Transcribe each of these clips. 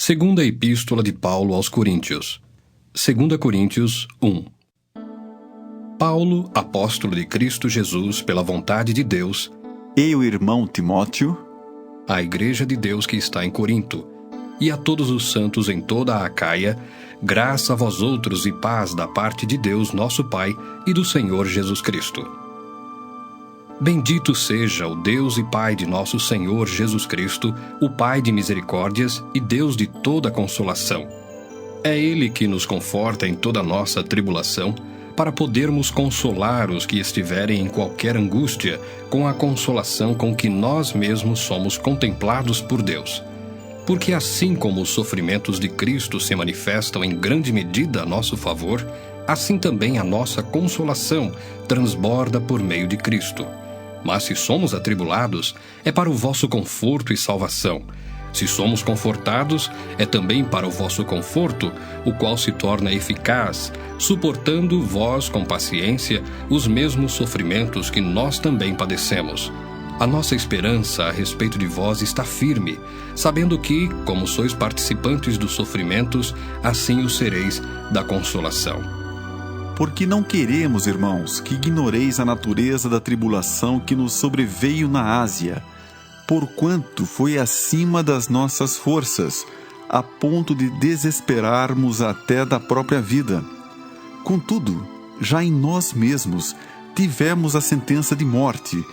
Segunda Epístola de Paulo aos Coríntios. 2 Coríntios 1. Paulo, apóstolo de Cristo Jesus pela vontade de Deus, e o irmão Timóteo, à Igreja de Deus que está em Corinto, e a todos os santos em toda a Acaia, graça a vós outros e paz da parte de Deus nosso Pai e do Senhor Jesus Cristo. Bendito seja o Deus e Pai de nosso Senhor Jesus Cristo, o Pai de misericórdias e Deus de toda consolação. É Ele que nos conforta em toda a nossa tribulação, para podermos consolar os que estiverem em qualquer angústia, com a consolação com que nós mesmos somos contemplados por Deus. Porque assim como os sofrimentos de Cristo se manifestam em grande medida a nosso favor, assim também a nossa consolação transborda por meio de Cristo. Mas se somos atribulados, é para o vosso conforto e salvação. Se somos confortados, é também para o vosso conforto, o qual se torna eficaz, suportando vós com paciência os mesmos sofrimentos que nós também padecemos. A nossa esperança a respeito de vós está firme, sabendo que, como sois participantes dos sofrimentos, assim o sereis da consolação. Porque não queremos, irmãos, que ignoreis a natureza da tribulação que nos sobreveio na Ásia, porquanto foi acima das nossas forças, a ponto de desesperarmos até da própria vida. Contudo, já em nós mesmos tivemos a sentença de morte,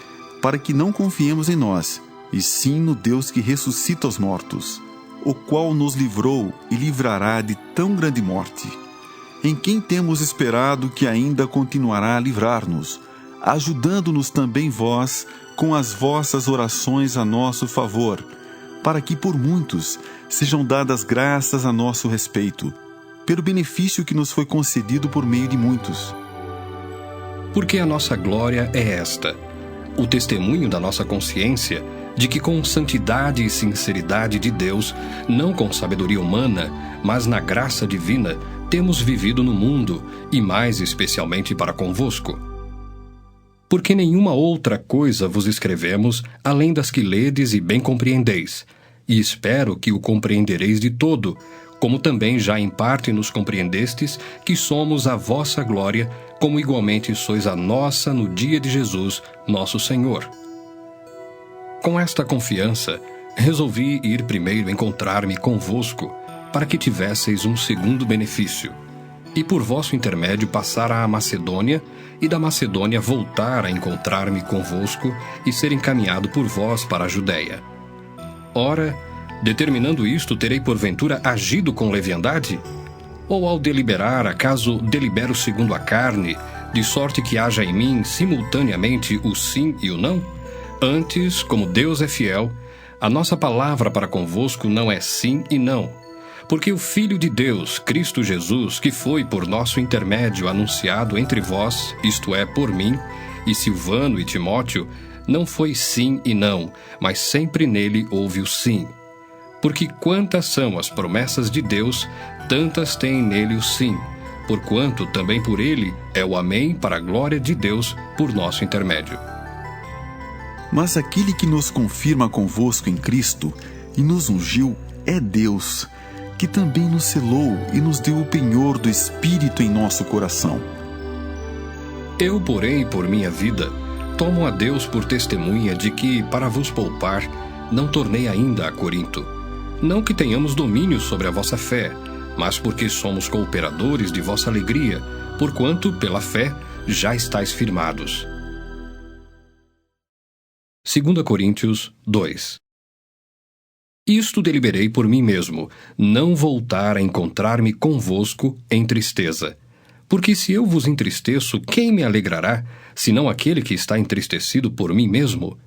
para que não confiemos em nós, e sim no Deus que ressuscita os mortos, o qual nos livrou e livrará de tão grande morte, em quem temos esperado que ainda continuará a livrar-nos, ajudando-nos também vós com as vossas orações a nosso favor, para que por muitos sejam dadas graças a nosso respeito, pelo benefício que nos foi concedido por meio de muitos. Porque a nossa glória é esta, o testemunho da nossa consciência, de que com santidade e sinceridade de Deus, não com sabedoria humana, mas na graça divina, temos vivido no mundo, e mais especialmente para convosco. Porque nenhuma outra coisa vos escrevemos, além das que ledes e bem compreendeis, e espero que o compreendereis de todo, como também já em parte nos compreendestes, que somos a vossa glória, como igualmente sois a nossa no dia de Jesus, nosso Senhor. Com esta confiança, resolvi ir primeiro encontrar-me convosco, para que tivesseis um segundo benefício, e por vosso intermédio passar à Macedônia, e da Macedônia voltar a encontrar-me convosco e ser encaminhado por vós para a Judéia. Ora, determinando isto, terei porventura agido com leviandade? Ou ao deliberar, acaso delibero segundo a carne, de sorte que haja em mim simultaneamente o sim e o não? Antes, como Deus é fiel, a nossa palavra para convosco não é sim e não. Porque o Filho de Deus, Cristo Jesus, que foi por nosso intermédio anunciado entre vós, isto é, por mim, e Silvano e Timóteo, não foi sim e não, mas sempre nele houve o sim. Porque quantas são as promessas de Deus, tantas tem nele o sim, porquanto também por ele é o amém para a glória de Deus por nosso intermédio. Mas aquele que nos confirma convosco em Cristo e nos ungiu é Deus, que também nos selou e nos deu o penhor do Espírito em nosso coração. Eu, porém, por minha vida, tomo a Deus por testemunha de que, para vos poupar, não tornei ainda a Corinto. Não que tenhamos domínio sobre a vossa fé, mas porque somos cooperadores de vossa alegria, porquanto, pela fé, já estáis firmados. 2 Coríntios 2. Isto deliberei por mim mesmo, não voltar a encontrar-me convosco em tristeza. Porque se eu vos entristeço, quem me alegrará, senão aquele que está entristecido por mim mesmo?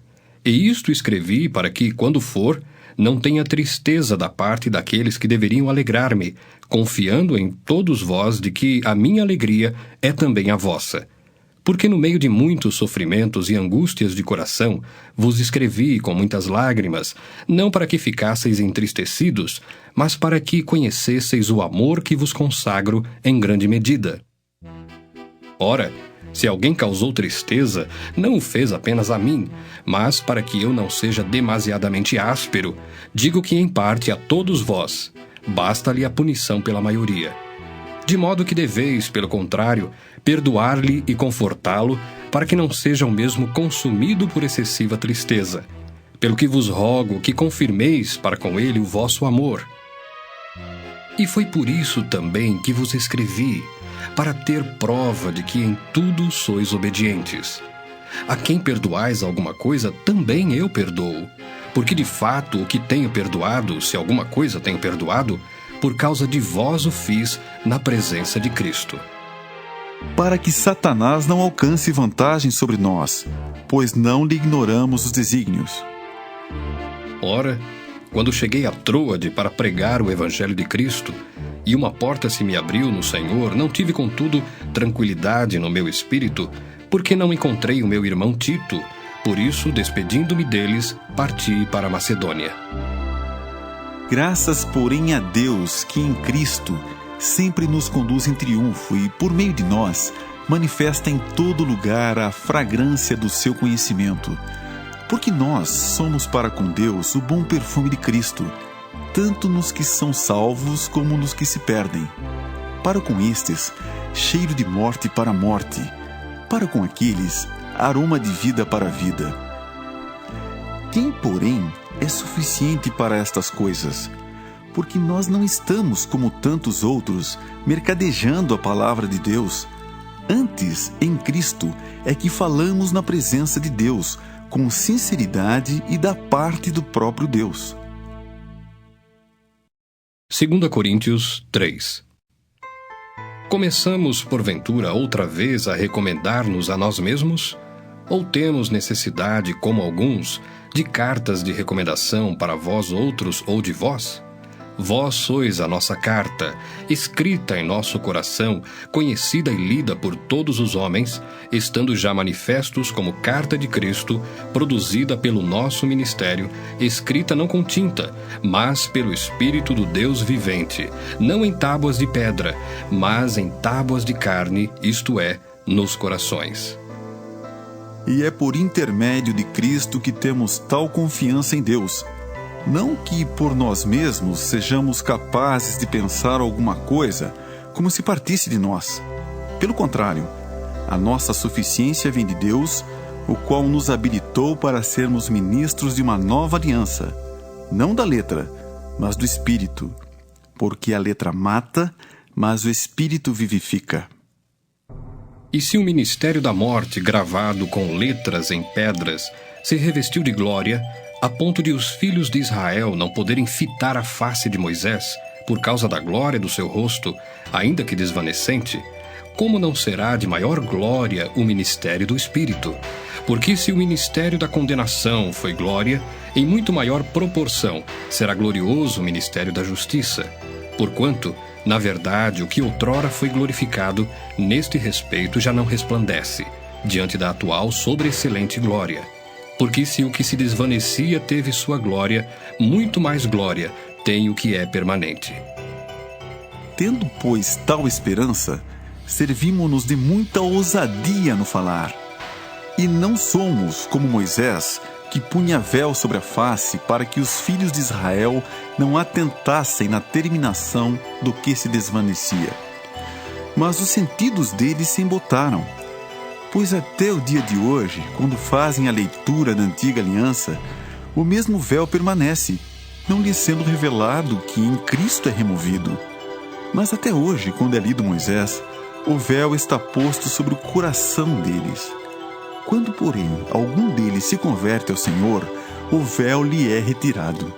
E isto escrevi para que, quando for, não tenha tristeza da parte daqueles que deveriam alegrar-me, confiando em todos vós de que a minha alegria é também a vossa. Porque no meio de muitos sofrimentos e angústias de coração, vos escrevi com muitas lágrimas, não para que ficasseis entristecidos, mas para que conhecesseis o amor que vos consagro em grande medida. Ora, se alguém causou tristeza, não o fez apenas a mim, mas para que eu não seja demasiadamente áspero, digo que em parte a todos vós, basta-lhe a punição pela maioria. De modo que deveis, pelo contrário, perdoar-lhe e confortá-lo, para que não seja o mesmo consumido por excessiva tristeza. Pelo que vos rogo que confirmeis para com ele o vosso amor. E foi por isso também que vos escrevi, para ter prova de que em tudo sois obedientes. A quem perdoais alguma coisa, também eu perdoo. Porque de fato o que tenho perdoado, se alguma coisa tenho perdoado, por causa de vós o fiz na presença de Cristo. Para que Satanás não alcance vantagem sobre nós, pois não lhe ignoramos os desígnios. Ora, quando cheguei a Troade para pregar o Evangelho de Cristo, e uma porta se me abriu no Senhor, não tive, contudo, tranquilidade no meu espírito, porque não encontrei o meu irmão Tito. Por isso, despedindo-me deles, parti para a Macedônia. Graças, porém, a Deus, que em Cristo sempre nos conduz em triunfo e, por meio de nós, manifesta em todo lugar a fragrância do seu conhecimento. Porque nós somos para com Deus o bom perfume de Cristo, tanto nos que são salvos como nos que se perdem. Para com estes, cheiro de morte para a morte, para com aqueles, aroma de vida para a vida. Quem, porém, é suficiente para estas coisas? Porque nós não estamos, como tantos outros, mercadejando a palavra de Deus. Antes, em Cristo, é que falamos na presença de Deus, com sinceridade e da parte do próprio Deus. 2 Coríntios 3. Começamos, porventura, outra vez a recomendar-nos a nós mesmos? Ou temos necessidade, como alguns, de cartas de recomendação para vós outros ou de vós? Vós sois a nossa carta, escrita em nosso coração, conhecida e lida por todos os homens, estando já manifestos como carta de Cristo, produzida pelo nosso ministério, escrita não com tinta, mas pelo Espírito do Deus vivente, não em tábuas de pedra, mas em tábuas de carne, isto é, nos corações. E é por intermédio de Cristo que temos tal confiança em Deus. Não que por nós mesmos sejamos capazes de pensar alguma coisa como se partisse de nós. Pelo contrário, a nossa suficiência vem de Deus, o qual nos habilitou para sermos ministros de uma nova aliança, não da letra, mas do Espírito, porque a letra mata, mas o Espírito vivifica. E se o ministério da morte, gravado com letras em pedras, se revestiu de glória, a ponto de os filhos de Israel não poderem fitar a face de Moisés, por causa da glória do seu rosto, ainda que desvanecente, como não será de maior glória o ministério do Espírito? Porque se o ministério da condenação foi glória, em muito maior proporção será glorioso o ministério da justiça. Porquanto, na verdade, o que outrora foi glorificado, neste respeito já não resplandece, diante da atual sobreexcelente glória. Porque se o que se desvanecia teve sua glória, muito mais glória tem o que é permanente. Tendo, pois, tal esperança, servimo-nos de muita ousadia no falar. E não somos como Moisés, que punha véu sobre a face para que os filhos de Israel não atentassem na terminação do que se desvanecia. Mas os sentidos deles se embotaram. Pois até o dia de hoje, quando fazem a leitura da antiga aliança, o mesmo véu permanece, não lhes sendo revelado que em Cristo é removido. Mas até hoje, quando é lido Moisés, o véu está posto sobre o coração deles. Quando, porém, algum deles se converte ao Senhor, o véu lhe é retirado.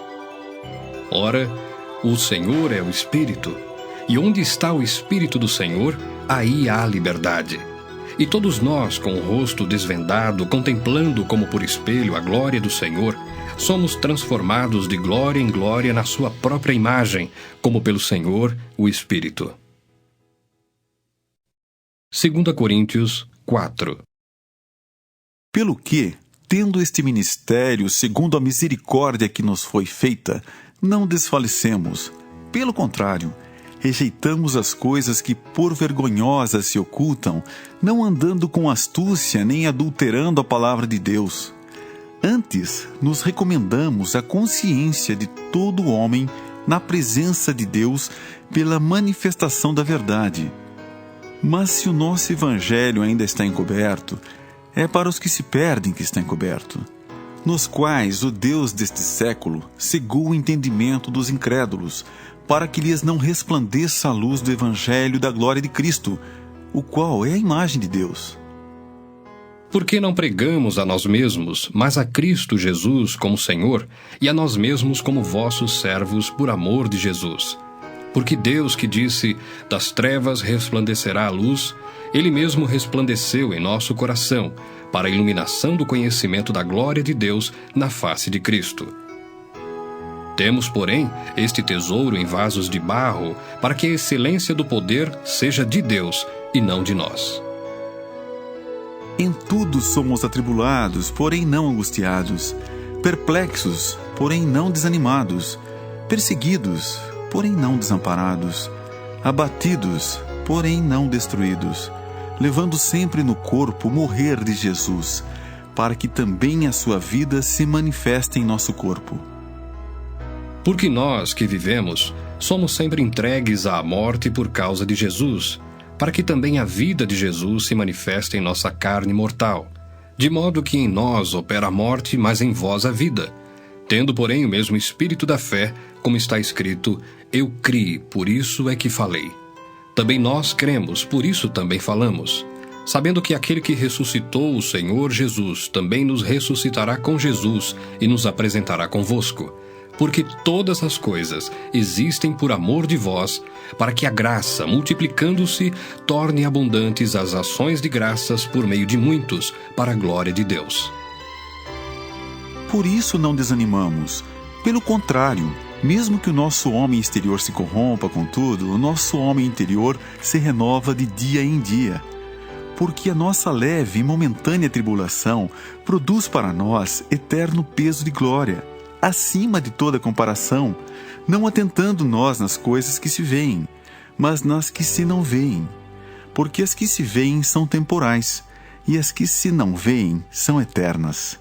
Ora, o Senhor é o Espírito, e onde está o Espírito do Senhor, aí há liberdade. E todos nós, com o rosto desvendado, contemplando como por espelho a glória do Senhor, somos transformados de glória em glória na sua própria imagem, como pelo Senhor, o Espírito. 2 Coríntios 4. Pelo que, tendo este ministério segundo a misericórdia que nos foi feita, não desfalecemos. Pelo contrário, rejeitamos as coisas que por vergonhosas se ocultam, não andando com astúcia nem adulterando a palavra de Deus. Antes, nos recomendamos a consciência de todo homem na presença de Deus pela manifestação da verdade. Mas se o nosso Evangelho ainda está encoberto, é para os que se perdem que está encoberto, nos quais o Deus deste século cegou o entendimento dos incrédulos, para que lhes não resplandeça a luz do Evangelho da glória de Cristo, o qual é a imagem de Deus. Porque não pregamos a nós mesmos, mas a Cristo Jesus como Senhor, e a nós mesmos como vossos servos por amor de Jesus. Porque Deus, que disse, das trevas resplandecerá a luz, Ele mesmo resplandeceu em nosso coração, para a iluminação do conhecimento da glória de Deus na face de Cristo. Temos, porém, este tesouro em vasos de barro, para que a excelência do poder seja de Deus e não de nós. Em tudo somos atribulados, porém não angustiados, perplexos, porém não desanimados, perseguidos, porém não desamparados, abatidos, porém não destruídos, levando sempre no corpo o morrer de Jesus, para que também a sua vida se manifeste em nosso corpo. Porque nós que vivemos, somos sempre entregues à morte por causa de Jesus, para que também a vida de Jesus se manifeste em nossa carne mortal, de modo que em nós opera a morte, mas em vós a vida. Tendo, porém, o mesmo espírito da fé, como está escrito, eu criei, por isso é que falei. Também nós cremos, por isso também falamos, sabendo que aquele que ressuscitou o Senhor Jesus também nos ressuscitará com Jesus e nos apresentará convosco. Porque todas as coisas existem por amor de vós, para que a graça, multiplicando-se, torne abundantes as ações de graças por meio de muitos, para a glória de Deus. Por isso não desanimamos. Pelo contrário, mesmo que o nosso homem exterior se corrompa, contudo, o nosso homem interior se renova de dia em dia. Porque a nossa leve e momentânea tribulação produz para nós eterno peso de glória, acima de toda comparação, não atentando nós nas coisas que se veem, mas nas que se não veem. Porque as que se veem são temporais, e as que se não veem são eternas.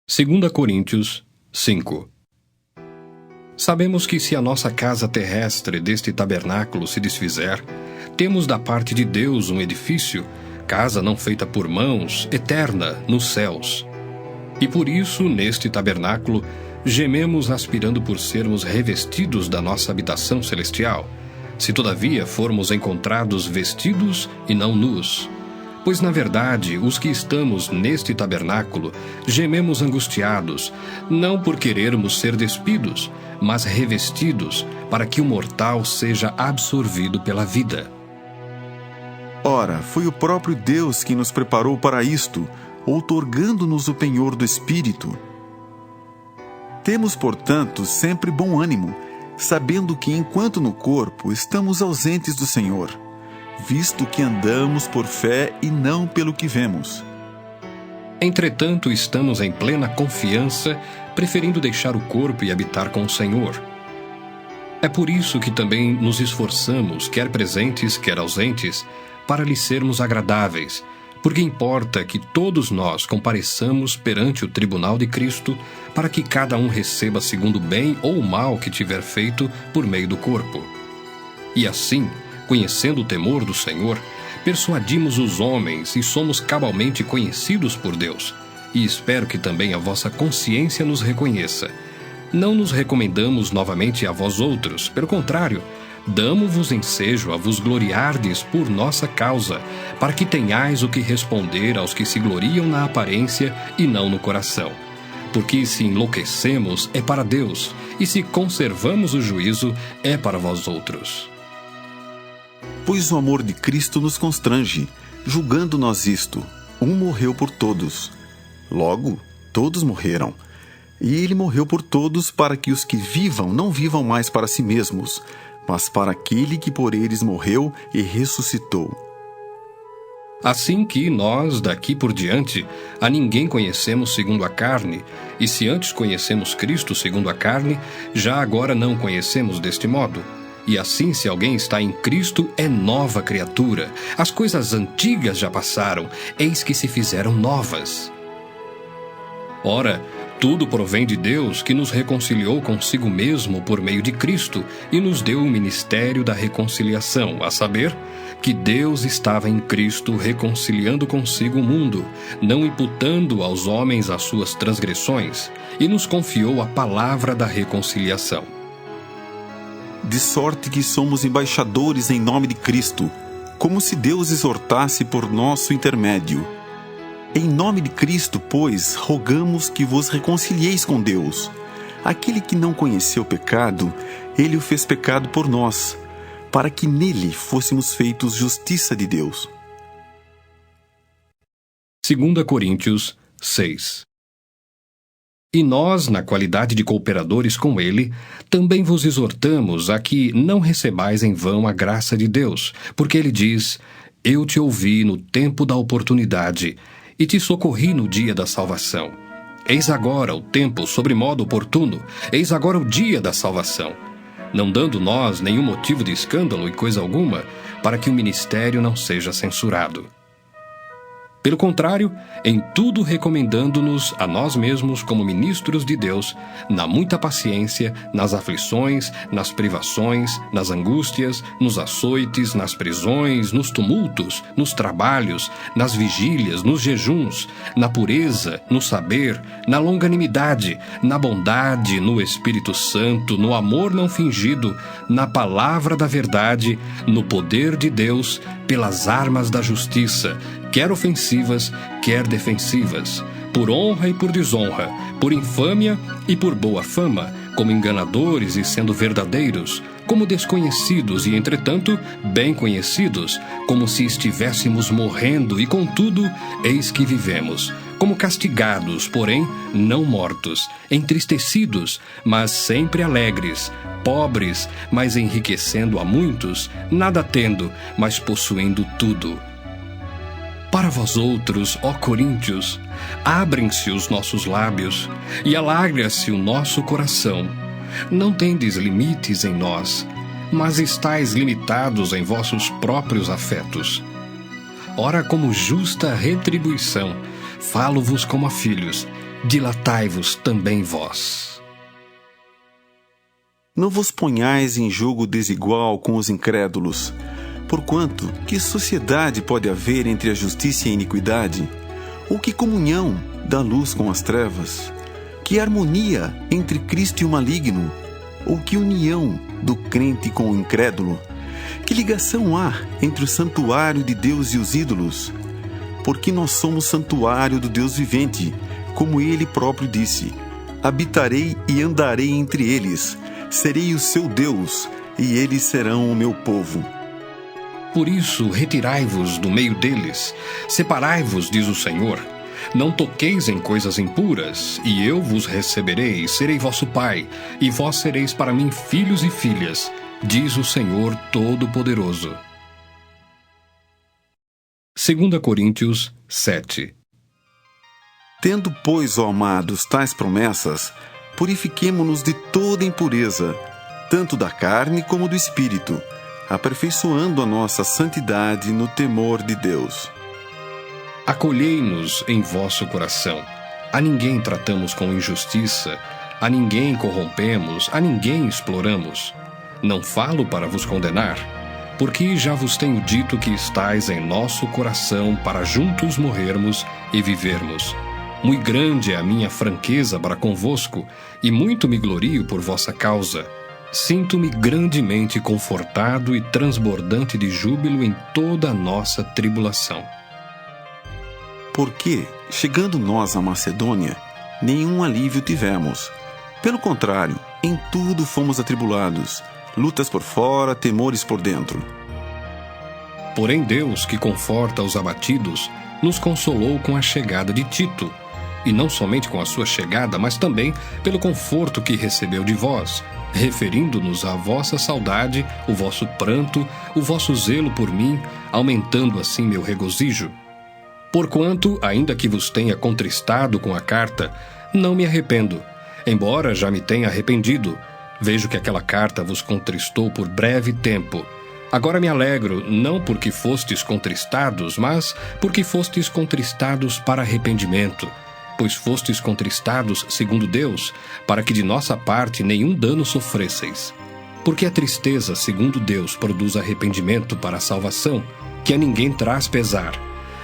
2 Coríntios 5. Sabemos que se a nossa casa terrestre deste tabernáculo se desfizer, temos da parte de Deus um edifício, casa não feita por mãos, eterna, nos céus. E por isso, neste tabernáculo, gememos aspirando por sermos revestidos da nossa habitação celestial, se todavia formos encontrados vestidos e não nus. Pois, na verdade, os que estamos neste tabernáculo gememos angustiados, não por querermos ser despidos, mas revestidos, para que o mortal seja absorvido pela vida. Ora, foi o próprio Deus que nos preparou para isto, outorgando-nos o penhor do Espírito. Temos, portanto, sempre bom ânimo, sabendo que, enquanto no corpo, estamos ausentes do Senhor, visto que andamos por fé e não pelo que vemos. Entretanto, estamos em plena confiança, preferindo deixar o corpo e habitar com o Senhor. É por isso que também nos esforçamos, quer presentes, quer ausentes, para lhe sermos agradáveis, porque importa que todos nós compareçamos perante o tribunal de Cristo, para que cada um receba segundo o bem ou o mal que tiver feito por meio do corpo. E assim, conhecendo o temor do Senhor, persuadimos os homens e somos cabalmente conhecidos por Deus. E espero que também a vossa consciência nos reconheça. Não nos recomendamos novamente a vós outros, pelo contrário, damo-vos ensejo a vos gloriardes por nossa causa, para que tenhais o que responder aos que se gloriam na aparência e não no coração. Porque se enlouquecemos, é para Deus, e se conservamos o juízo, é para vós outros. Pois o amor de Cristo nos constrange, julgando nós isto: um morreu por todos. Logo, todos morreram. E ele morreu por todos, para que os que vivam não vivam mais para si mesmos, mas para aquele que por eles morreu e ressuscitou. Assim que nós, daqui por diante, a ninguém conhecemos segundo a carne, e se antes conhecemos Cristo segundo a carne, já agora não conhecemos deste modo. E assim, se alguém está em Cristo, é nova criatura. As coisas antigas já passaram, eis que se fizeram novas. Ora, Tudo provém de Deus, que nos reconciliou consigo mesmo por meio de Cristo e nos deu o ministério da reconciliação, a saber, que Deus estava em Cristo reconciliando consigo o mundo, não imputando aos homens as suas transgressões, e nos confiou a palavra da reconciliação. De sorte que somos embaixadores em nome de Cristo, como se Deus exortasse por nosso intermédio. Em nome de Cristo, pois, rogamos que vos reconcilieis com Deus. Aquele que não conheceu o pecado, ele o fez pecado por nós, para que nele fôssemos feitos justiça de Deus. 2 Coríntios 6. E nós, na qualidade de cooperadores com ele, também vos exortamos a que não recebais em vão a graça de Deus, porque ele diz: Eu te ouvi no tempo da oportunidade, e te socorri no dia da salvação. Eis agora o tempo sobremodo oportuno, eis agora o dia da salvação. Não dando nós nenhum motivo de escândalo e coisa alguma, para que o ministério não seja censurado. Pelo contrário, em tudo recomendando-nos a nós mesmos como ministros de Deus, na muita paciência, nas aflições, nas privações, nas angústias, nos açoites, nas prisões, nos tumultos, nos trabalhos, nas vigílias, nos jejuns, na pureza, no saber, na longanimidade, na bondade, no Espírito Santo, no amor não fingido, na palavra da verdade, no poder de Deus, pelas armas da justiça, quer ofensivas, quer defensivas, por honra e por desonra, por infâmia e por boa fama, como enganadores e sendo verdadeiros, como desconhecidos e, entretanto, bem conhecidos, como se estivéssemos morrendo e, contudo, eis que vivemos, como castigados, porém não mortos, entristecidos, mas sempre alegres, pobres, mas enriquecendo a muitos, nada tendo, mas possuindo tudo. Para vós outros, ó Coríntios, abrem-se os nossos lábios e alagra-se o nosso coração. Não tendes limites em nós, mas estáis limitados em vossos próprios afetos. Ora, como justa retribuição, falo-vos como a filhos, dilatai-vos também vós. Não vos ponhais em jogo desigual com os incrédulos. Porquanto, que sociedade pode haver entre a justiça e a iniquidade? Ou que comunhão da luz com as trevas? Que harmonia entre Cristo e o maligno? Ou que união do crente com o incrédulo? Que ligação há entre o santuário de Deus e os ídolos? Porque nós somos santuário do Deus vivente, como ele próprio disse: habitarei e andarei entre eles, serei o seu Deus, e eles serão o meu povo. Por isso, retirai-vos do meio deles, separai-vos, diz o Senhor. Não toqueis em coisas impuras, e eu vos receberei, serei vosso pai, e vós sereis para mim filhos e filhas, diz o Senhor Todo-Poderoso. 2 Coríntios 7. Tendo, pois, ó amados, tais promessas, purifiquemo-nos de toda impureza, tanto da carne como do espírito, aperfeiçoando a nossa santidade no temor de Deus. Acolhei-nos em vosso coração. A ninguém tratamos com injustiça, a ninguém corrompemos, a ninguém exploramos. Não falo para vos condenar, porque já vos tenho dito que estais em nosso coração para juntos morrermos e vivermos. Muito grande é a minha franqueza para convosco, e muito me glorio por vossa causa. Sinto-me grandemente confortado e transbordante de júbilo em toda a nossa tribulação. Porque, chegando nós à Macedônia, nenhum alívio tivemos. Pelo contrário, em tudo fomos atribulados, lutas por fora, temores por dentro. Porém Deus, que conforta os abatidos, nos consolou com a chegada de Tito, e não somente com a sua chegada, mas também pelo conforto que recebeu de vós, referindo-nos à vossa saudade, o vosso pranto, o vosso zelo por mim, aumentando assim meu regozijo. Porquanto, ainda que vos tenha contristado com a carta, não me arrependo, embora já me tenha arrependido. Vejo que aquela carta vos contristou por breve tempo. Agora me alegro, não porque fostes contristados, mas porque fostes contristados para arrependimento, pois fostes contristados segundo Deus, para que de nossa parte nenhum dano sofresseis. Porque a tristeza, segundo Deus, produz arrependimento para a salvação, que a ninguém traz pesar.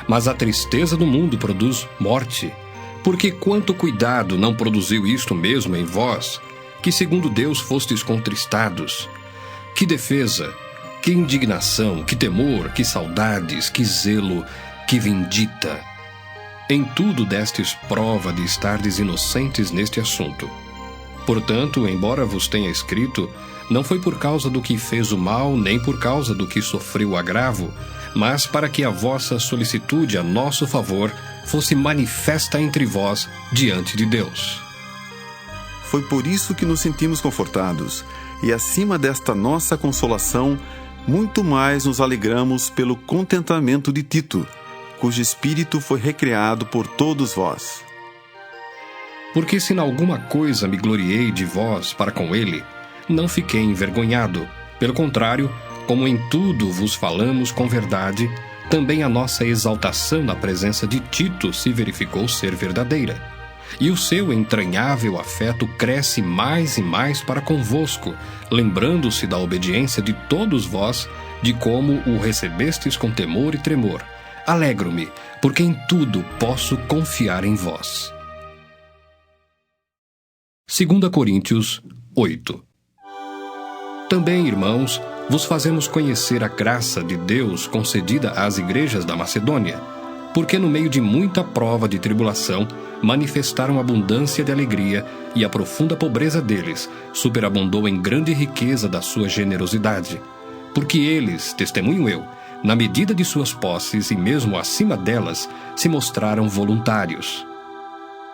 Mas a tristeza do mundo produz morte. Porque quanto cuidado não produziu isto mesmo em vós, que segundo Deus fostes contristados? Que defesa, que indignação, que temor, que saudades, que zelo, que vindita! Em tudo destes prova de estardes inocentes neste assunto. Portanto, embora vos tenha escrito, não foi por causa do que fez o mal, nem por causa do que sofreu o agravo, mas para que a vossa solicitude a nosso favor fosse manifesta entre vós diante de Deus. Foi por isso que nos sentimos confortados, e acima desta nossa consolação, muito mais nos alegramos pelo contentamento de Tito, cujo espírito foi recriado por todos vós. Porque se em alguma coisa me gloriei de vós para com ele, não fiquei envergonhado. Pelo contrário, como em tudo vos falamos com verdade, também a nossa exaltação na presença de Tito se verificou ser verdadeira. E o seu entranhável afeto cresce mais e mais para convosco, lembrando-se da obediência de todos vós, de como o recebestes com temor e tremor. Alegro-me, porque em tudo posso confiar em vós. 2 Coríntios 8. Também, irmãos, vos fazemos conhecer a graça de Deus concedida às igrejas da Macedônia, porque no meio de muita prova de tribulação, manifestaram abundância de alegria, e a profunda pobreza deles superabundou em grande riqueza da sua generosidade. Porque eles, testemunho eu, na medida de suas posses e mesmo acima delas, se mostraram voluntários,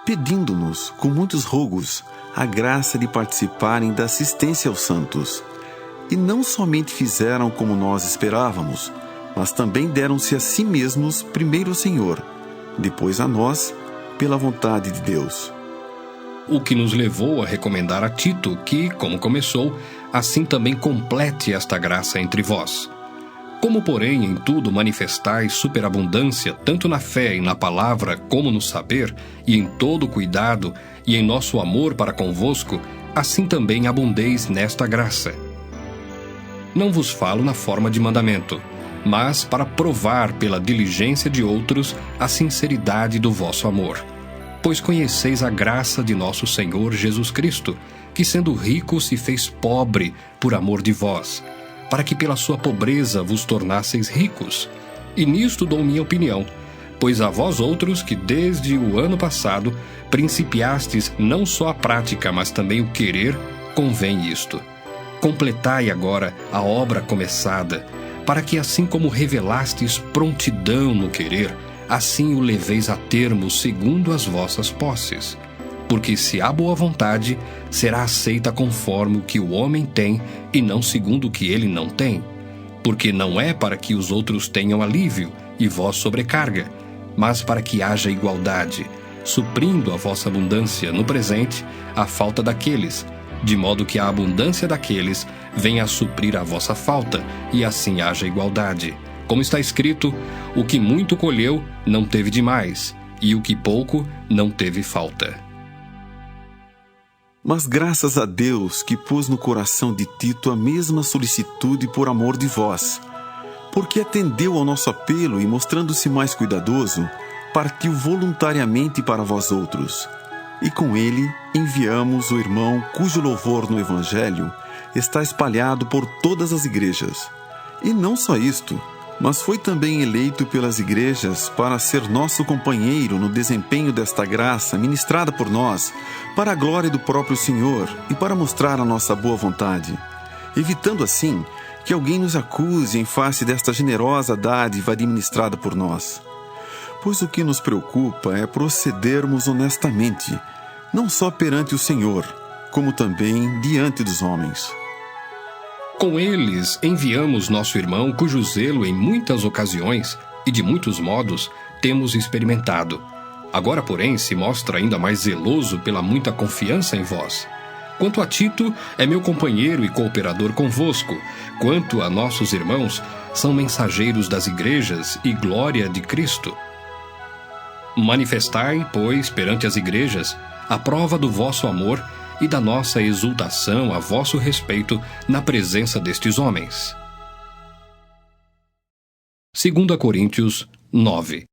pedindo-nos, com muitos rogos, a graça de participarem da assistência aos santos. E não somente fizeram como nós esperávamos, mas também deram-se a si mesmos primeiro ao Senhor, depois a nós, pela vontade de Deus. O que nos levou a recomendar a Tito que, como começou, assim também complete esta graça entre vós. Como, porém, em tudo manifestais superabundância, tanto na fé e na palavra como no saber, e em todo cuidado, e em nosso amor para convosco, assim também abundeis nesta graça. Não vos falo na forma de mandamento, mas para provar pela diligência de outros a sinceridade do vosso amor. Pois conheceis a graça de nosso Senhor Jesus Cristo, que sendo rico se fez pobre por amor de vós, para que pela sua pobreza vos tornasseis ricos. E nisto dou minha opinião, pois a vós outros que desde o ano passado principiastes não só a prática, mas também o querer, convém isto. Completai agora a obra começada, para que assim como revelastes prontidão no querer, assim o leveis a termo segundo as vossas posses. Porque se há boa vontade, será aceita conforme o que o homem tem e não segundo o que ele não tem. Porque não é para que os outros tenham alívio e vós sobrecarga, mas para que haja igualdade, suprindo a vossa abundância no presente a falta daqueles, de modo que a abundância daqueles venha a suprir a vossa falta, e assim haja igualdade. Como está escrito, o que muito colheu não teve demais, e o que pouco não teve falta. Mas graças a Deus que pôs no coração de Tito a mesma solicitude por amor de vós, porque atendeu ao nosso apelo e, mostrando-se mais cuidadoso, partiu voluntariamente para vós outros. E com ele enviamos o irmão cujo louvor no Evangelho está espalhado por todas as igrejas. E não só isto, mas foi também eleito pelas igrejas para ser nosso companheiro no desempenho desta graça ministrada por nós, para a glória do próprio Senhor e para mostrar a nossa boa vontade, evitando assim que alguém nos acuse em face desta generosa dádiva administrada por nós. Pois o que nos preocupa é procedermos honestamente, não só perante o Senhor, como também diante dos homens. Com eles enviamos nosso irmão, cujo zelo em muitas ocasiões e de muitos modos temos experimentado. Agora, porém, se mostra ainda mais zeloso pela muita confiança em vós. Quanto a Tito, é meu companheiro e cooperador convosco. Quanto a nossos irmãos, são mensageiros das igrejas e glória de Cristo. Manifestai, pois, perante as igrejas, a prova do vosso amor e da nossa exultação a vosso respeito na presença destes homens. 2 Coríntios 9.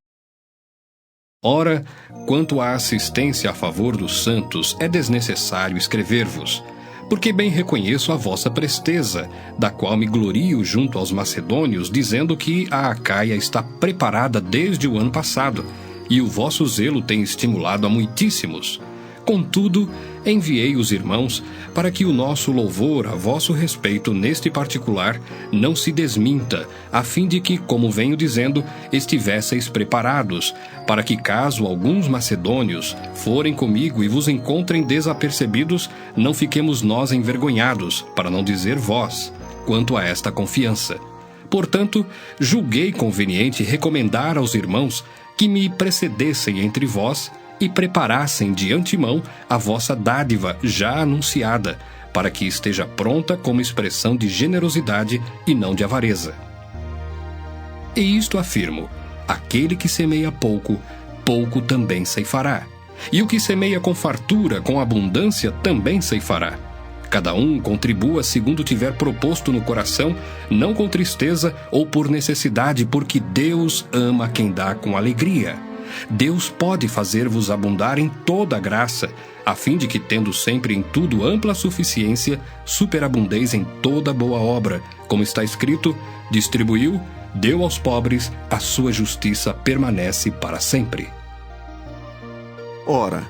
Ora, quanto à assistência a favor dos santos, é desnecessário escrever-vos, porque bem reconheço a vossa presteza, da qual me glorio junto aos macedônios, dizendo que a Acaia está preparada desde o ano passado, e o vosso zelo tem estimulado a muitíssimos. Contudo, enviei os irmãos para que o nosso louvor a vosso respeito neste particular não se desminta, a fim de que, como venho dizendo, estivesseis preparados, para que caso alguns macedônios forem comigo e vos encontrem desapercebidos, não fiquemos nós envergonhados, para não dizer vós, quanto a esta confiança. Portanto, julguei conveniente recomendar aos irmãos que me precedessem entre vós e preparassem de antemão a vossa dádiva já anunciada, para que esteja pronta como expressão de generosidade e não de avareza. E isto afirmo: aquele que semeia pouco, pouco também ceifará. E o que semeia com fartura, com abundância, também ceifará. Cada um contribua segundo tiver proposto no coração, não com tristeza ou por necessidade, porque Deus ama quem dá com alegria. Deus pode fazer-vos abundar em toda a graça, a fim de que, tendo sempre em tudo ampla suficiência, superabundeis em toda boa obra, como está escrito: distribuiu, deu aos pobres, a sua justiça permanece para sempre. Ora,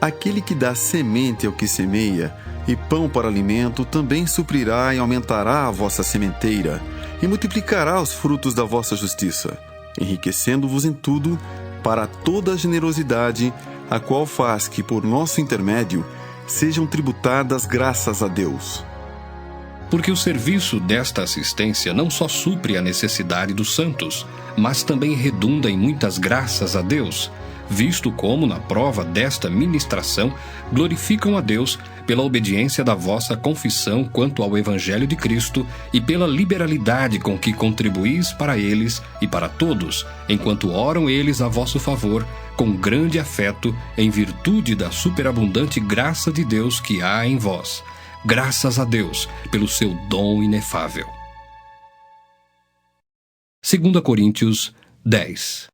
aquele que dá semente ao que semeia, e pão para alimento, também suprirá e aumentará a vossa sementeira, e multiplicará os frutos da vossa justiça, enriquecendo-vos em tudo, para toda a generosidade, a qual faz que, por nosso intermédio, sejam tributadas graças a Deus. Porque o serviço desta assistência não só supre a necessidade dos santos, mas também redunda em muitas graças a Deus, visto como, na prova desta ministração, glorificam a Deus pela obediência da vossa confissão quanto ao Evangelho de Cristo e pela liberalidade com que contribuís para eles e para todos, enquanto oram eles a vosso favor, com grande afeto, em virtude da superabundante graça de Deus que há em vós. Graças a Deus pelo seu dom inefável. 2 Coríntios 10.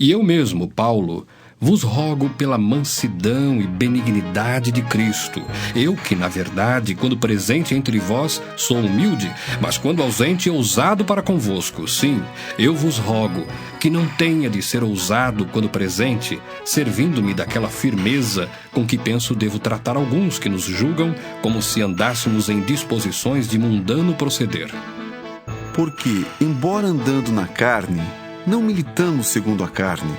E eu mesmo, Paulo, vos rogo pela mansidão e benignidade de Cristo. Eu que, na verdade, quando presente entre vós, sou humilde, mas quando ausente, ousado para convosco. Sim, eu vos rogo que não tenha de ser ousado quando presente, servindo-me daquela firmeza com que penso devo tratar alguns que nos julgam como se andássemos em disposições de mundano proceder. Porque, embora andando na carne, não militamos segundo a carne,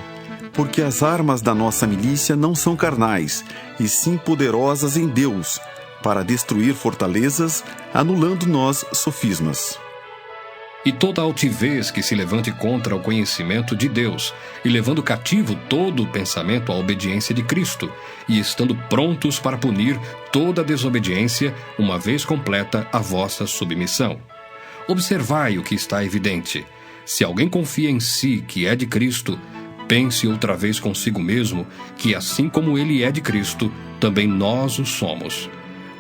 porque as armas da nossa milícia não são carnais, e sim poderosas em Deus, para destruir fortalezas, anulando nós sofismas. E toda altivez que se levante contra o conhecimento de Deus, e levando cativo todo o pensamento à obediência de Cristo, e estando prontos para punir toda desobediência, uma vez completa a vossa submissão. Observai o que está evidente. Se alguém confia em si que é de Cristo, pense outra vez consigo mesmo que, assim como ele é de Cristo, também nós o somos.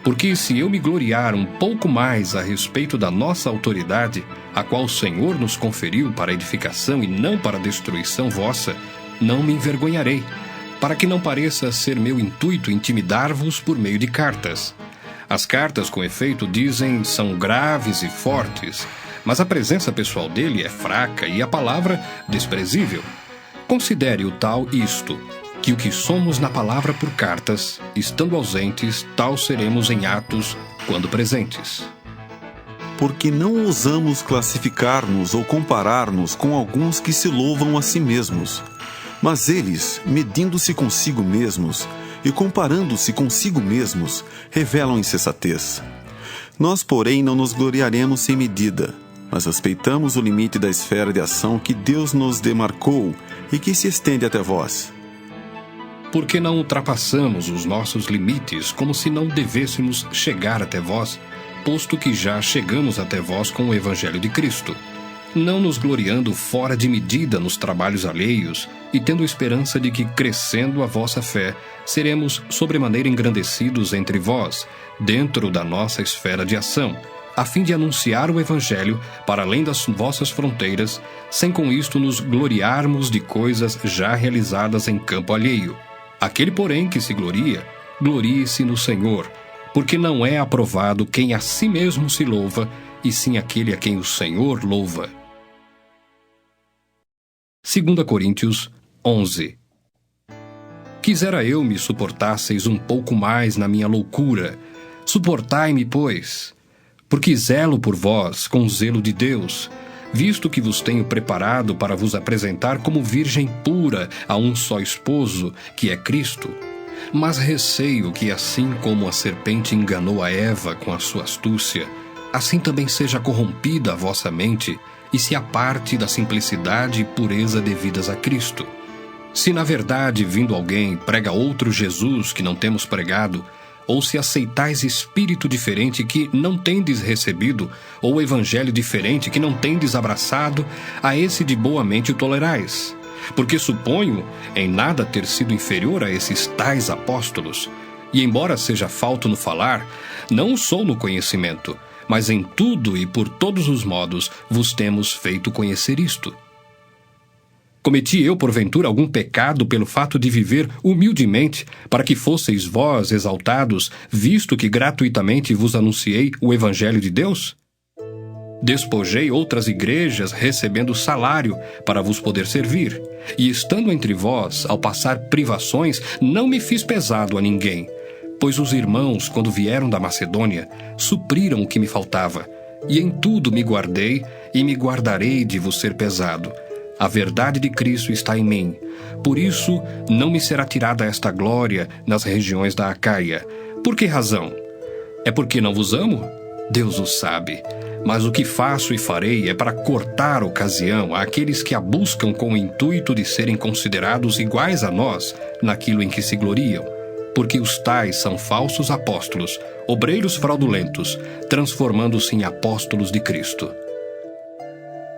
Porque se eu me gloriar um pouco mais a respeito da nossa autoridade, a qual o Senhor nos conferiu para edificação e não para destruição vossa, não me envergonharei, para que não pareça ser meu intuito intimidar-vos por meio de cartas. As cartas, com efeito, dizem são graves e fortes, mas a presença pessoal dele é fraca e a palavra desprezível. Considere o tal isto, que o que somos na palavra por cartas, estando ausentes, tal seremos em atos, quando presentes. Porque não ousamos classificar-nos ou comparar-nos com alguns que se louvam a si mesmos. Mas eles, medindo-se consigo mesmos e comparando-se consigo mesmos, revelam insensatez. Nós, porém, não nos gloriaremos sem medida, mas respeitamos o limite da esfera de ação que Deus nos demarcou e que se estende até vós. Porque não ultrapassamos os nossos limites como se não devêssemos chegar até vós, posto que já chegamos até vós com o Evangelho de Cristo. não nos gloriando fora de medida nos trabalhos alheios, e tendo esperança de que, crescendo a vossa fé, seremos sobremaneira engrandecidos entre vós, dentro da nossa esfera de ação, a fim de anunciar o Evangelho para além das vossas fronteiras, sem com isto nos gloriarmos de coisas já realizadas em campo alheio. Aquele, porém, que se gloria, glorie-se no Senhor, porque não é aprovado quem a si mesmo se louva, e sim aquele a quem o Senhor louva. 2 Coríntios 11. Quisera eu me suportasseis um pouco mais na minha loucura. Suportai-me, pois, porque zelo por vós com zelo de Deus, visto que vos tenho preparado para vos apresentar como virgem pura a um só esposo, que é Cristo. Mas receio que, assim como a serpente enganou a Eva com a sua astúcia, assim também seja corrompida a vossa mente e se aparte da simplicidade e pureza devidas a Cristo. Se na verdade, vindo alguém, prega outro Jesus que não temos pregado, ou se aceitais espírito diferente que não tendes recebido, ou evangelho diferente que não tendes abraçado, a esse de boa mente o tolerais. Porque suponho em nada ter sido inferior a esses tais apóstolos, e embora seja falto no falar, não sou no conhecimento, mas em tudo e por todos os modos vos temos feito conhecer isto. Cometi eu, porventura, algum pecado pelo fato de viver humildemente, para que fosseis vós exaltados, visto que gratuitamente vos anunciei o Evangelho de Deus? Despojei outras igrejas, recebendo salário, para vos poder servir, e estando entre vós, ao passar privações, não me fiz pesado a ninguém, pois os irmãos, quando vieram da Macedônia, supriram o que me faltava, e em tudo me guardei, e me guardarei de vos ser pesado. A verdade de Cristo está em mim. Por isso, não me será tirada esta glória nas regiões da Acaia. Por que razão? É porque não vos amo? Deus o sabe. Mas o que faço e farei é para cortar ocasião àqueles que a buscam com o intuito de serem considerados iguais a nós naquilo em que se gloriam. Porque os tais são falsos apóstolos, obreiros fraudulentos, transformando-se em apóstolos de Cristo.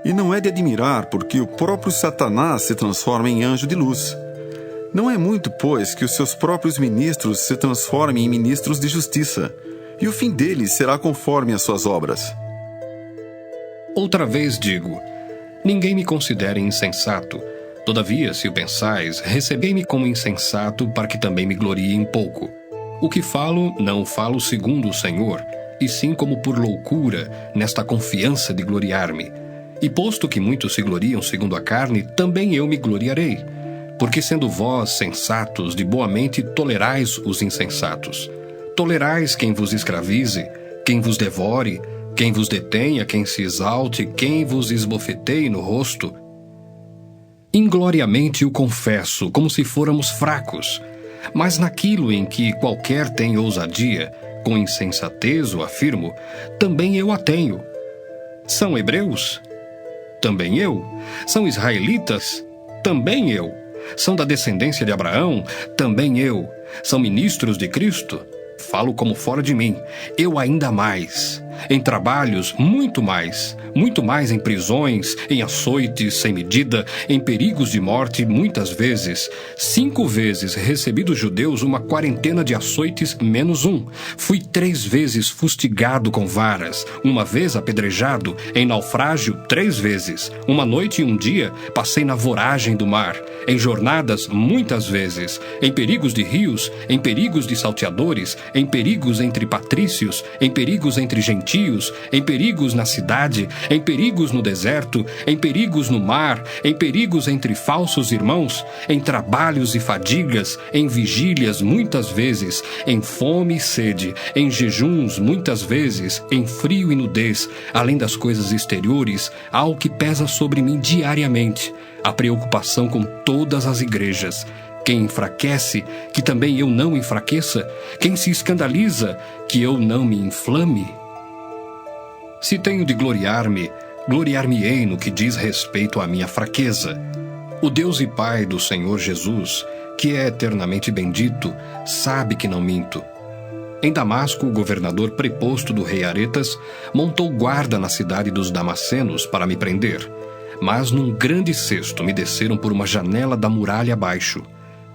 E não é de admirar, porque o próprio Satanás se transforma em anjo de luz. Não é muito, pois, que os seus próprios ministros se transformem em ministros de justiça, e o fim deles será conforme as suas obras. Outra vez digo, ninguém me considere insensato. Todavia, se o pensais, recebei-me como insensato, para que também me glorie um pouco. O que falo, não falo segundo o Senhor, e sim como por loucura, nesta confiança de gloriar-me. E posto que muitos se gloriam segundo a carne, também eu me gloriarei. Porque sendo vós sensatos, de boa mente tolerais os insensatos. Tolerais quem vos escravize, quem vos devore, quem vos detenha, quem se exalte, quem vos esbofeteie no rosto. Ingloriamente o confesso, como se fôramos fracos. Mas naquilo em que qualquer tem ousadia, com insensatez o afirmo, também eu a tenho. São hebreus? Também eu. São israelitas? Também eu. São da descendência de Abraão? Também eu. São ministros de Cristo? Falo como fora de mim. Eu ainda mais. Em trabalhos, muito mais em prisões, em açoites sem medida, em perigos de morte, muitas vezes. 5 vezes recebi dos judeus uma quarentena de açoites menos um. Fui 3 vezes fustigado com varas, 1 vez apedrejado, em naufrágio 3 vezes. 1 noite e 1 dia passei na voragem do mar, em jornadas muitas vezes, em perigos de rios, em perigos de salteadores, em perigos entre patrícios, em perigos entre gentios, em perigos na cidade, em perigos no deserto, em perigos no mar, em perigos entre falsos irmãos, em trabalhos e fadigas, em vigílias muitas vezes, em fome e sede, em jejuns muitas vezes, em frio e nudez, além das coisas exteriores, há o que pesa sobre mim diariamente, a preocupação com todas as igrejas. Quem enfraquece, que também eu não enfraqueça? Quem se escandaliza, que eu não me inflame? Se tenho de gloriar-me, gloriar-me-ei no que diz respeito à minha fraqueza. O Deus e Pai do Senhor Jesus, que é eternamente bendito, sabe que não minto. Em Damasco, o governador preposto do rei Aretas montou guarda na cidade dos Damascenos para me prender. Mas num grande cesto me desceram por uma janela da muralha abaixo,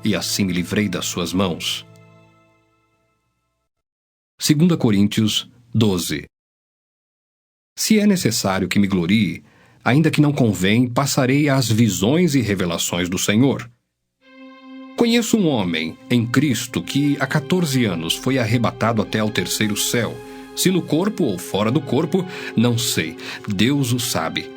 e assim me livrei das suas mãos. 2 Coríntios 12. Se é necessário que me glorie, ainda que não convém, passarei às visões e revelações do Senhor. Conheço um homem em Cristo que há 14 anos foi arrebatado até ao terceiro céu. Se no corpo ou fora do corpo, não sei, Deus o sabe.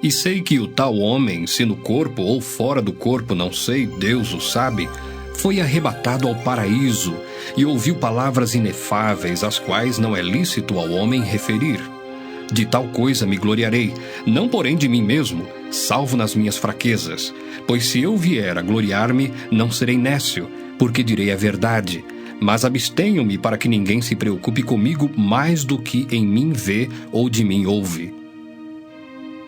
E sei que o tal homem, se no corpo ou fora do corpo, não sei, Deus o sabe, foi arrebatado ao paraíso e ouviu palavras inefáveis, as quais não é lícito ao homem referir. De tal coisa me gloriarei, não porém de mim mesmo, salvo nas minhas fraquezas. Pois se eu vier a gloriar-me, não serei nécio, porque direi a verdade. Mas abstenho-me para que ninguém se preocupe comigo mais do que em mim vê ou de mim ouve.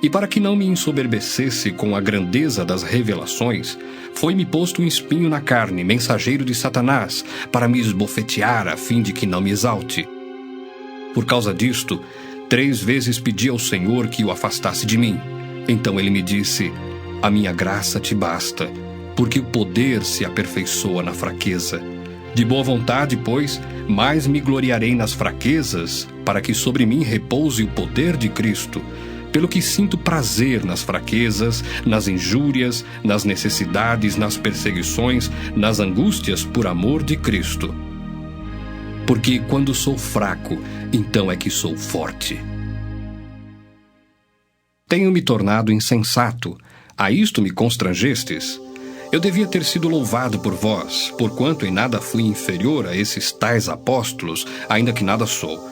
E para que não me ensoberbecesse com a grandeza das revelações, foi-me posto um espinho na carne, mensageiro de Satanás, para me esbofetear a fim de que não me exalte. Por causa disto, 3 vezes pedi ao Senhor que o afastasse de mim. Então ele me disse: a minha graça te basta, porque o poder se aperfeiçoa na fraqueza. De boa vontade, pois, mais me gloriarei nas fraquezas, para que sobre mim repouse o poder de Cristo. Pelo que sinto prazer nas fraquezas, nas injúrias, nas necessidades, nas perseguições, nas angústias por amor de Cristo. Porque quando sou fraco, então é que sou forte. Tenho me tornado insensato, a isto me constrangestes. Eu devia ter sido louvado por vós, porquanto em nada fui inferior a esses tais apóstolos, ainda que nada sou.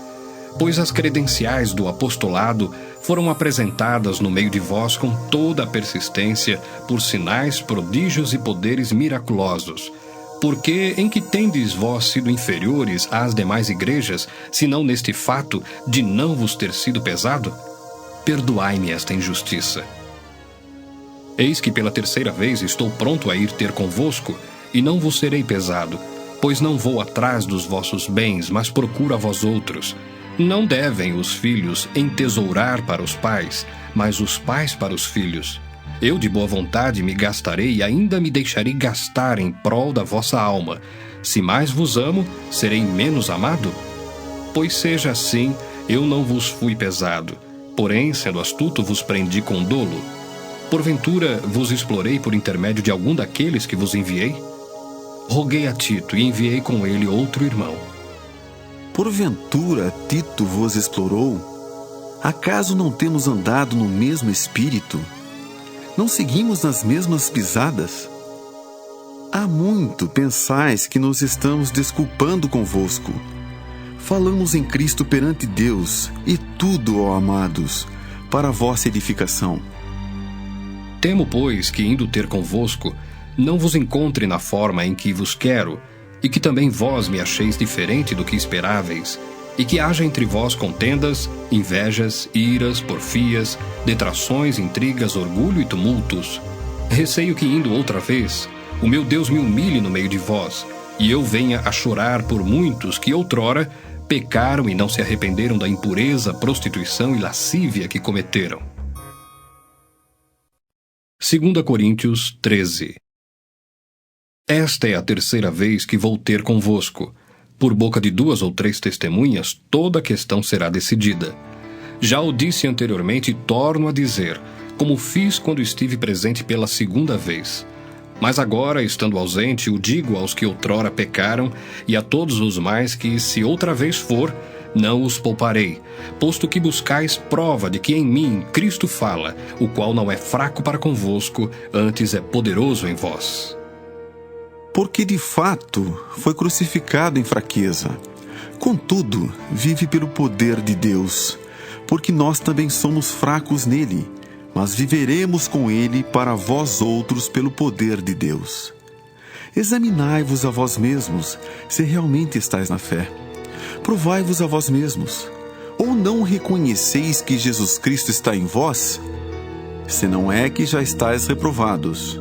Pois as credenciais do apostolado foram apresentadas no meio de vós com toda a persistência, por sinais, prodígios e poderes miraculosos. Porque em que tendes vós sido inferiores às demais igrejas, senão neste fato de não vos ter sido pesado? Perdoai-me esta injustiça. Eis que pela 3ª vez estou pronto a ir ter convosco, e não vos serei pesado, pois não vou atrás dos vossos bens, mas procuro a vós outros. Não devem os filhos entesourar para os pais, mas os pais para os filhos. Eu de boa vontade me gastarei e ainda me deixarei gastar em prol da vossa alma. Se mais vos amo, serei menos amado? Pois seja assim, eu não vos fui pesado. Porém, sendo astuto, vos prendi com dolo. Porventura, vos explorei por intermédio de algum daqueles que vos enviei? Roguei a Tito e enviei com ele outro irmão. Porventura Tito vos explorou? Acaso não temos andado no mesmo espírito? Não seguimos nas mesmas pisadas? Há muito pensais que nos estamos desculpando convosco. Falamos em Cristo perante Deus, e tudo, ó amados, para a vossa edificação. Temo, pois, que indo ter convosco, não vos encontre na forma em que vos quero, e que também vós me acheis diferente do que esperáveis, e que haja entre vós contendas, invejas, iras, porfias, detrações, intrigas, orgulho e tumultos. Receio que indo outra vez, o meu Deus me humilhe no meio de vós, e eu venha a chorar por muitos que outrora pecaram e não se arrependeram da impureza, prostituição e lascívia que cometeram. 2 Coríntios 13. Esta é a 3ª vez que vou ter convosco. Por boca de 2 ou 3 testemunhas, toda a questão será decidida. Já o disse anteriormente e torno a dizer, como fiz quando estive presente pela 2ª vez. Mas agora, estando ausente, o digo aos que outrora pecaram, e a todos os mais que, se outra vez for, não os pouparei, posto que buscais prova de que em mim Cristo fala, o qual não é fraco para convosco, antes é poderoso em vós. Porque de fato foi crucificado em fraqueza. Contudo, vive pelo poder de Deus, porque nós também somos fracos nele, mas viveremos com ele para vós outros pelo poder de Deus. Examinai-vos a vós mesmos, se realmente estáis na fé. Provai-vos a vós mesmos. Ou não reconheceis que Jesus Cristo está em vós? Se não é que já estáis reprovados.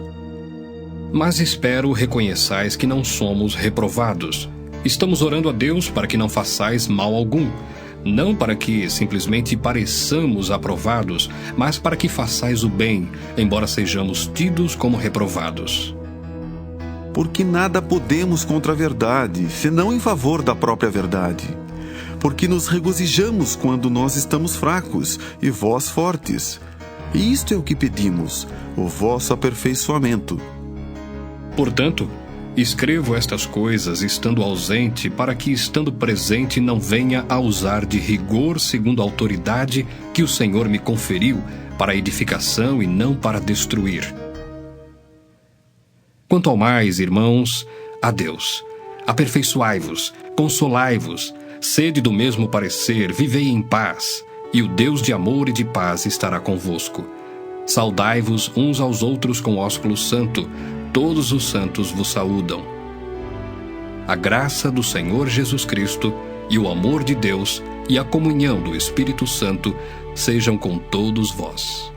Mas espero reconheçais que não somos reprovados. Estamos orando a Deus para que não façais mal algum, não para que simplesmente pareçamos aprovados, mas para que façais o bem, embora sejamos tidos como reprovados. Porque nada podemos contra a verdade, senão em favor da própria verdade. Porque nos regozijamos quando nós estamos fracos e vós fortes. E isto é o que pedimos, o vosso aperfeiçoamento. Portanto, escrevo estas coisas estando ausente, para que, estando presente, não venha a usar de rigor segundo a autoridade que o Senhor me conferiu, para edificação e não para destruir. Quanto ao mais, irmãos, a Deus. Aperfeiçoai-vos, consolai-vos, sede do mesmo parecer, vivei em paz, e o Deus de amor e de paz estará convosco. Saudai-vos uns aos outros com ósculo santo, todos os santos vos saúdam. A graça do Senhor Jesus Cristo e o amor de Deus e a comunhão do Espírito Santo sejam com todos vós.